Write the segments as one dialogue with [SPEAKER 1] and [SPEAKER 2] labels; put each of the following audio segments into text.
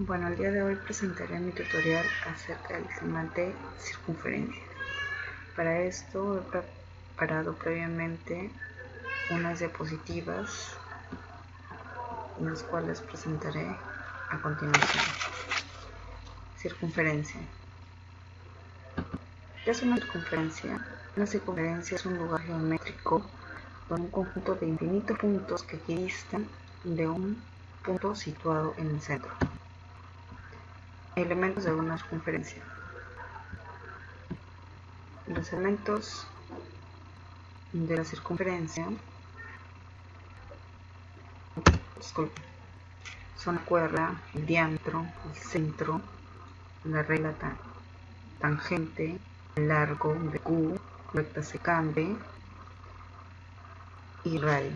[SPEAKER 1] Bueno, el día de hoy presentaré mi tutorial acerca del tema de circunferencia. Para esto he preparado previamente unas diapositivas, las cuales presentaré a continuación. Circunferencia. ¿Qué es una circunferencia? Una circunferencia es un lugar geométrico con un conjunto de infinitos puntos que equidistan de un punto situado en el centro. Elementos de una circunferencia. Los elementos de la circunferencia son la cuerda, el diámetro, el centro, la regla tangente, el largo de Q, recta secante y radio.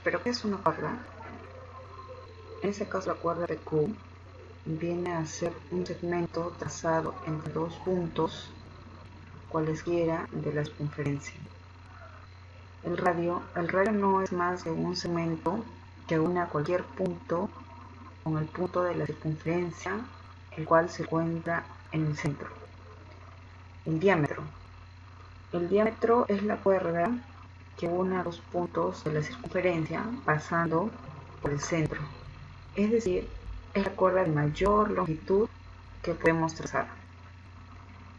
[SPEAKER 1] ¿Pero qué es una cuerda? En este caso la cuerda de Q viene a ser un segmento trazado entre dos puntos cualesquiera de la circunferencia. El radio no es más que un segmento que une a cualquier punto con el punto de la circunferencia, el cual se encuentra en el centro. El diámetro es la cuerda que une a dos puntos de la circunferencia pasando por el centro, es decir, es la cuerda de mayor longitud que podemos trazar.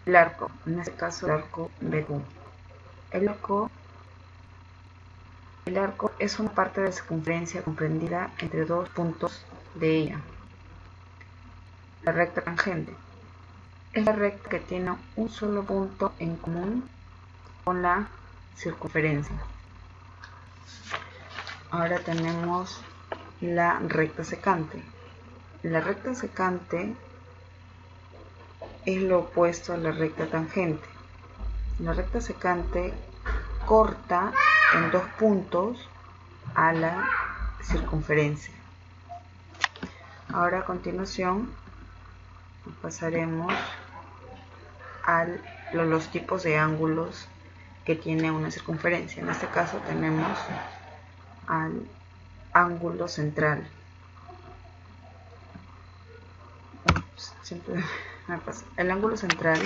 [SPEAKER 1] El arco, en este caso el arco BQ. El arco es una parte de la circunferencia comprendida entre dos puntos de ella. La recta tangente es la recta que tiene un solo punto en común con la circunferencia. Ahora tenemos la recta secante. La recta secante es lo opuesto a la recta tangente. La recta secante corta en dos puntos a la circunferencia. Ahora a continuación pasaremos a los tipos de ángulos que tiene una circunferencia. En este caso tenemos al ángulo central. El ángulo central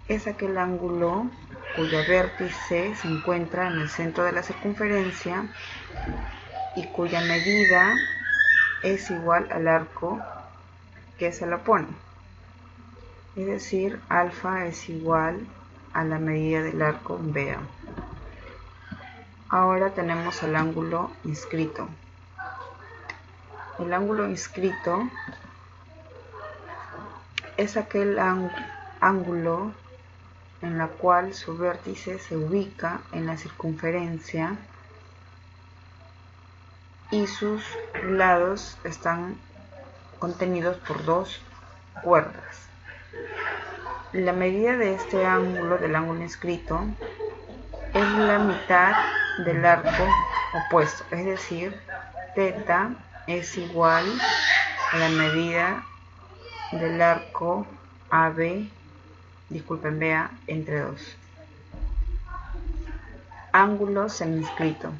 [SPEAKER 1] es aquel ángulo cuyo vértice se encuentra en el centro de la circunferencia y cuya medida es igual al arco que se la opone. Es decir, alfa es igual a la medida del arco BA. Ahora tenemos el ángulo inscrito. El ángulo inscrito es aquel ángulo en la cual su vértice se ubica en la circunferencia y sus lados están contenidos por dos cuerdas. La medida de este ángulo, del ángulo inscrito, es la mitad del arco opuesto, es decir, θ es igual a la medida del arco BA entre 2. Ángulo seminscrito.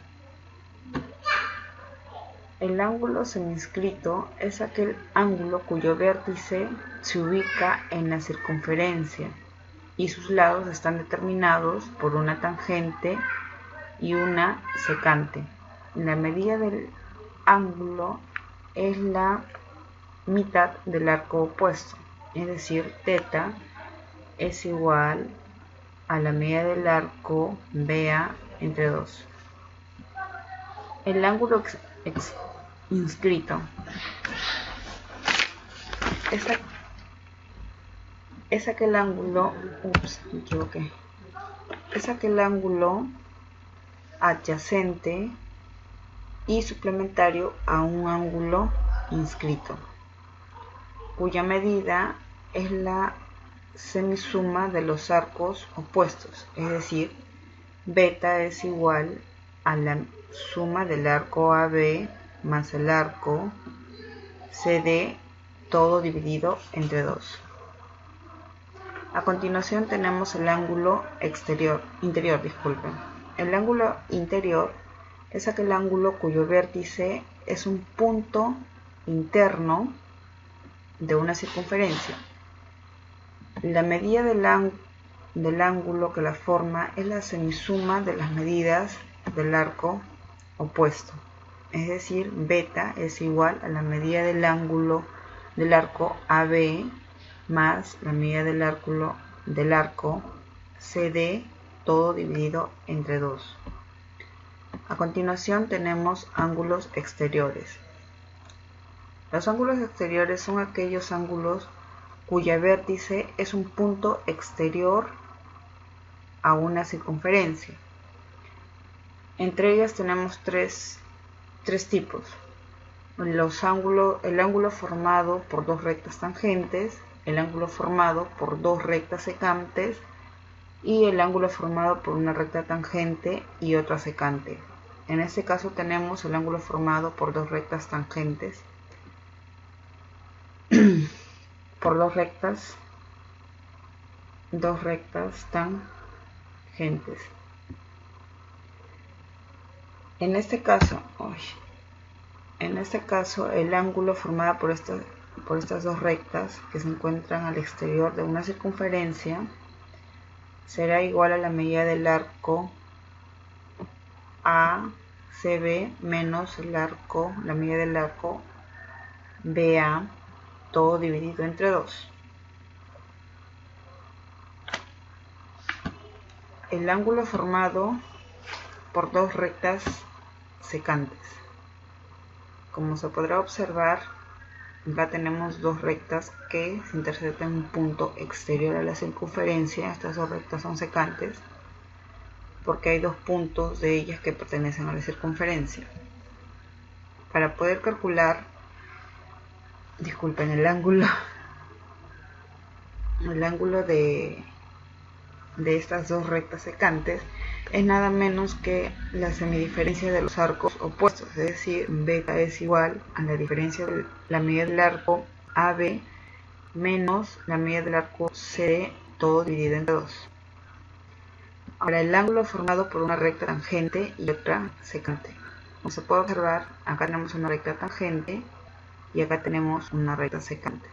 [SPEAKER 1] El ángulo seminscrito es aquel ángulo cuyo vértice se ubica en la circunferencia y sus lados están determinados por una tangente y una secante. La medida del ángulo es la mitad del arco opuesto, es decir, θ es igual a la medida del arco BA entre 2. El ángulo inscrito es aquel ángulo, es aquel ángulo adyacente y suplementario a un ángulo inscrito, cuya medida es la semisuma de los arcos opuestos, es decir, beta es igual a la suma del arco AB más el arco CD, todo dividido entre 2. A continuación tenemos el ángulo interior. El ángulo interior es aquel ángulo cuyo vértice es un punto interno de una circunferencia. La medida del ángulo que la forma es la semisuma de las medidas del arco opuesto. Es decir, beta es igual a la medida del ángulo del arco AB más la medida del arco CD, todo dividido entre 2. A continuación tenemos ángulos exteriores. Los ángulos exteriores son aquellos ángulos cuya vértice es un punto exterior a una circunferencia. Entre ellas tenemos tres tipos. El ángulo formado por dos rectas tangentes, el ángulo formado por dos rectas secantes y el ángulo formado por una recta tangente y otra secante. En este caso tenemos el ángulo formado por dos rectas tangentes, por dos rectas tangentes. En este caso el ángulo formado por estas dos rectas que se encuentran al exterior de una circunferencia será igual a la medida del arco ACB menos la medida del arco BA, todo dividido entre 2. El ángulo formado por dos rectas secantes. Como se podrá observar, acá tenemos dos rectas que se intersectan en un punto exterior a la circunferencia. Estas dos rectas son secantes porque hay dos puntos de ellas que pertenecen a la circunferencia. Para poder calcular, el ángulo de estas dos rectas secantes es nada menos que la semidiferencia de los arcos opuestos, es decir, beta es igual a la diferencia de la medida del arco AB menos la medida del arco CD, todo dividido entre 2. Ahora, el ángulo formado por una recta tangente y otra secante. Como se puede observar, acá tenemos una recta tangente y acá tenemos una recta secante.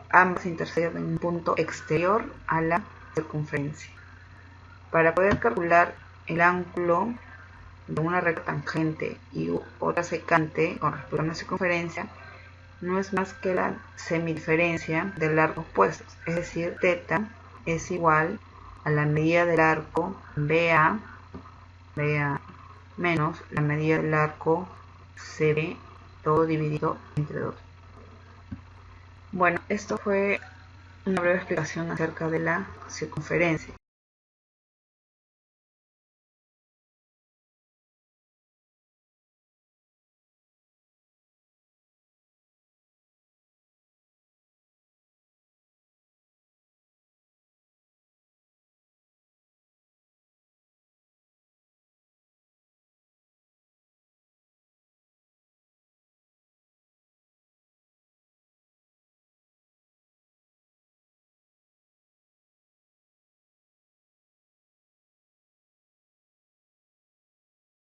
[SPEAKER 1] Ambas intersectan en un punto exterior a la circunferencia. Para poder calcular el ángulo de una recta tangente y otra secante con respecto a una circunferencia, no es más que la semidiferencia del arco opuesto, es decir, θ es igual a la medida del arco BA menos la medida del arco CB, todo dividido entre 2. Bueno, esto fue una breve explicación acerca de la circunferencia.